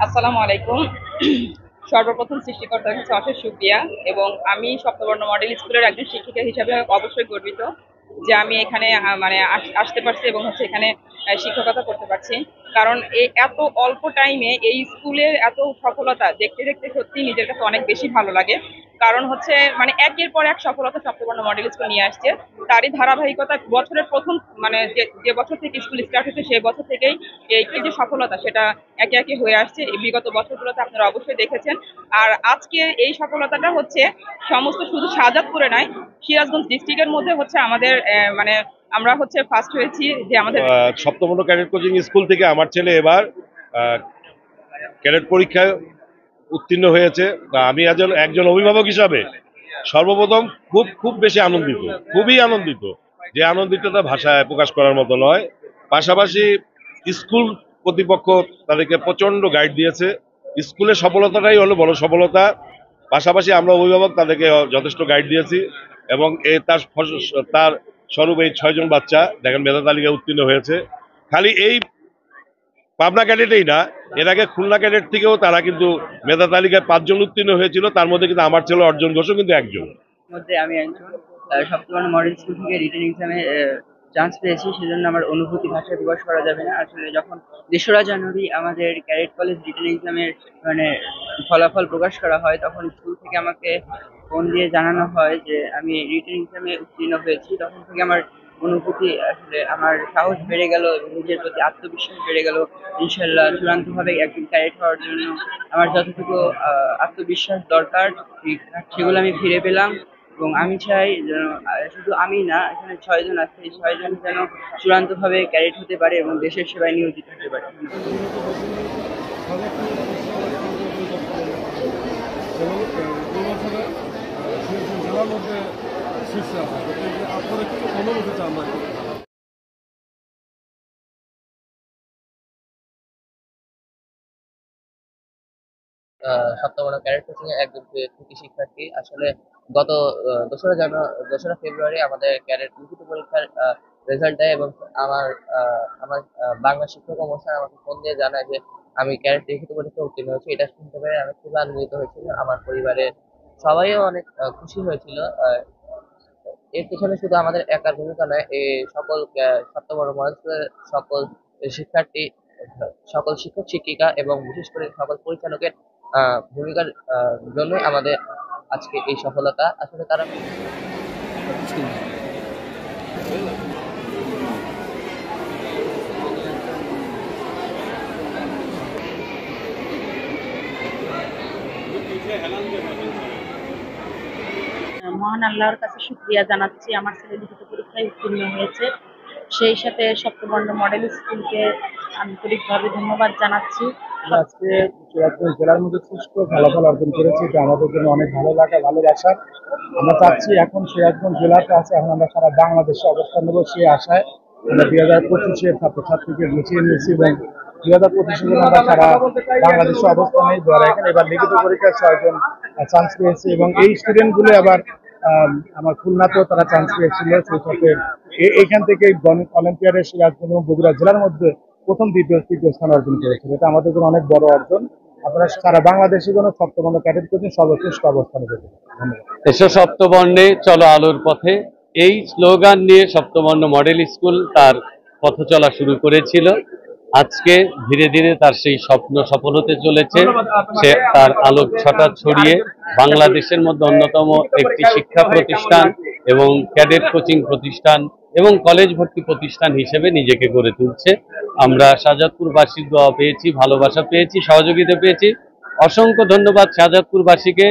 আসসালামু আলাইকুম। সর্বপ্রথম সৃষ্টিকর্তার কাছে অশেষ শুকরিয়া এবং আমি সপ্তবর্ণ মডেল স্কুলের একজন শিক্ষিকা হিসাবে অবশ্যই গর্বিত যে আমি এখানে মানে আসতে পারছি এবং হচ্ছে এখানে শিক্ষকতা করতে পারছি। কারণ এই এত অল্প টাইমে এই স্কুলের এত সফলতা দেখতে দেখতে সত্যি নিজের কাছে অনেক বেশি ভালো লাগে। কারণ হচ্ছে মানে একের পর এক সফলতা সপ্তবর্ণ মডেল স্কুল নিয়ে আসছে। তারই ধারাবাহিকতা বছরের প্রথম মানে যে বছর থেকে স্কুল স্টার্ট হচ্ছে সেই বছর থেকেই এই যে সফলতা সেটা একে একে হয়ে আসছে। এই বিগত বছরগুলোতে আপনারা অবশ্যই দেখেছেন। আর আজকে এই সফলতাটা হচ্ছে সমস্ত শুধু শাহজাদপুরে নয়, সিরাজগঞ্জ ডিস্ট্রিক্টের মধ্যে হচ্ছে আমাদের মানে আমরা হচ্ছে ফার্স্ট হয়েছি যে আমাদের সপ্তম ক্যাডেট কোচিং স্কুল থেকে আমার ছেলে এবার ক্যাডেট পরীক্ষায় উত্তীর্ণ হয়েছে। আমি একজন অভিভাবক হিসাবে সর্বপ্রথম খুব খুব বেশি আনন্দিত, খুবই আনন্দিত। যে আনন্দিতটা ভাষায় প্রকাশ করার মতো নয়। পাশাপাশি স্কুল কর্তৃপক্ষ তাদেরকে প্রচন্ড গাইড দিয়েছে। স্কুলের সফলতাটাই হলো বড় সফলতা। পাশাপাশি আমরা অভিভাবক তাদেরকে যথেষ্ট গাইড দিয়েছি এবং তার স্বরূপ এই 6 জন বাচ্চা দেখেন মেধা তালিকায় উত্তীর্ণ হয়েছে। খালি এই পাবনা ক্যাডেটেই না, এর আগে খুলনা ক্যাডেট থেকেও তারা কিন্তু মেধা তালিকায় 5 জন উত্তীর্ণ হয়েছিল। তার মধ্যে কিন্তু আমার ছেলে অর্জন ঘোষও কিন্তু একজন। মধ্যে আমি একজন সপ্তম মডেল স্কুল থেকে রিটেন এক্সামে চান্স পেয়েছি, সেজন্য আমার অনুভূতি ভাষায় প্রকাশ করা যাবে না। আসলে যখন 2রা জানুয়ারি আমাদের ক্যাডেট কলেজ রিটেন এক্সামের মানে ফলাফল প্রকাশ করা হয়, তখন স্কুল থেকে আমাকে ফোন দিয়ে জানানো হয় যে আমি রিটেন এক্সামে উত্তীর্ণ হয়েছি। তখন থেকে আমার অনুভূতি, আসলে আমার সাহস বেড়ে গেল, নিজের প্রতি আত্মবিশ্বাস বেড়ে গেল। ইনশাল্লাহ চূড়ান্তভাবে একজন ক্যাডেট হওয়ার জন্য আমার যতটুকু আত্মবিশ্বাস দরকার সেগুলো আমি ফিরে পেলাম। এবং আমি চাই যেন শুধু আমি না, এখানে 6 জন আছে, এই 6 জন যেন চূড়ান্তভাবে ক্যাডেট হতে পারে এবং দেশের সেবায় নিয়োজিত হতে পারে। সপ্তম ক্যাডেট কোচিং এর একজন কৃতি শিক্ষার্থী। আসলে গত 2রা ফেব্রুয়ারি আমাদের ক্যাডেট লিখিত পরীক্ষার রেজাল্ট দেয় এবং আমার বাংলা শিক্ষক মহাশয় আমাকে ফোন দিয়ে জানায় যে আমি ক্যাডেট লিখিত পরীক্ষায় উত্তীর্ণ হয়েছি। এটা শুনতে পেরে আমি খুব আনন্দিত হয়েছিল। আমার পরিবারের সবাইও অনেক খুশি হয়েছিল। এর পেছনে শুধু আমাদের একার ভূমিকা নয়, এই সকল সপ্তম মডেল স্কুলের সকল শিক্ষার্থী, সকল শিক্ষক শিক্ষিকা এবং বিশেষ করে সকল পরিচালকের ভূমিকার জন্যই আমাদের আজকে এই সফলতা। আসলে তারা মহান আল্লাহর কাছে শুকরিয়া জানাচ্ছি আমার ছেলে লিখিত পরীক্ষায় উত্তীর্ণ হয়েছে। সেই সাথে সপ্তবর্ণ মডেল স্কুলকে আন্তরিকভাবে ধন্যবাদ জানাচ্ছি। আজকে সিরাজগঞ্জ জেলার মধ্যে সুষ্ঠু ফলাফল অর্জন করেছি, এটা আমাদের জন্য অনেক ভালো লাগা ভালোবাসার। আমরা চাচ্ছি এখন সিরাজগঞ্জ জেলাতে আছে, এখন আমরা সারা বাংলাদেশে অবস্থান নেব সেই আশায়। আমরা 2025-এর ছাত্রছাত্রীকে গুছিয়ে নিয়েছি এবং 2025-এর জন্য আমরা সারা বাংলাদেশে অবস্থান নেই। ধরা এখানে এবার লিখিত পরীক্ষায় 6 জন চান্স পেয়েছে এবং এই স্টুডেন্টগুলো আবার আমার খুলনাতেও তারা চান্স পেয়েছিল। সেই সাথে এইখান থেকে গণিত অলিম্পিয়াডে সিরাজগঞ্জ এবং বগুড়া জেলার মধ্যে প্রথম দ্বিতীয় তৃতীয় স্থান অর্জন করেছিল। এটা আমাদের জন্য অনেক বড় অর্জন। আপনারা সারা বাংলাদেশের জন্য সপ্তবর্ণ ক্যাডেট কোচিং সর্বশ্রেষ্ঠ অবস্থানে দেবেন। ধন্যবাদ। এসো সপ্তবর্ণে চলো আলোর পথে, এই স্লোগান নিয়ে সপ্তবর্ণ মডেল স্কুল তার পথ চলা শুরু করেছিল। আজকে ধীরে ধীরে তার সেই স্বপ্ন সফল হতে চলেছে। সে তার আলোক ছটা ছড়িয়ে বাংলাদেশের মধ্যে অন্যতম একটি শিক্ষা প্রতিষ্ঠান এবং ক্যাডেট কোচিং প্রতিষ্ঠান এবং কলেজ ভর্তি প্রতিষ্ঠান হিসেবে নিজেকে গড়ে তুলছে। আমরা শাহজাদপুরবাসীর দোয়া পেয়েছি, ভালোবাসা পেয়েছি, সহযোগিতা পেয়েছি। অসংখ্য ধন্যবাদ শাহজাদপুরবাসীকে।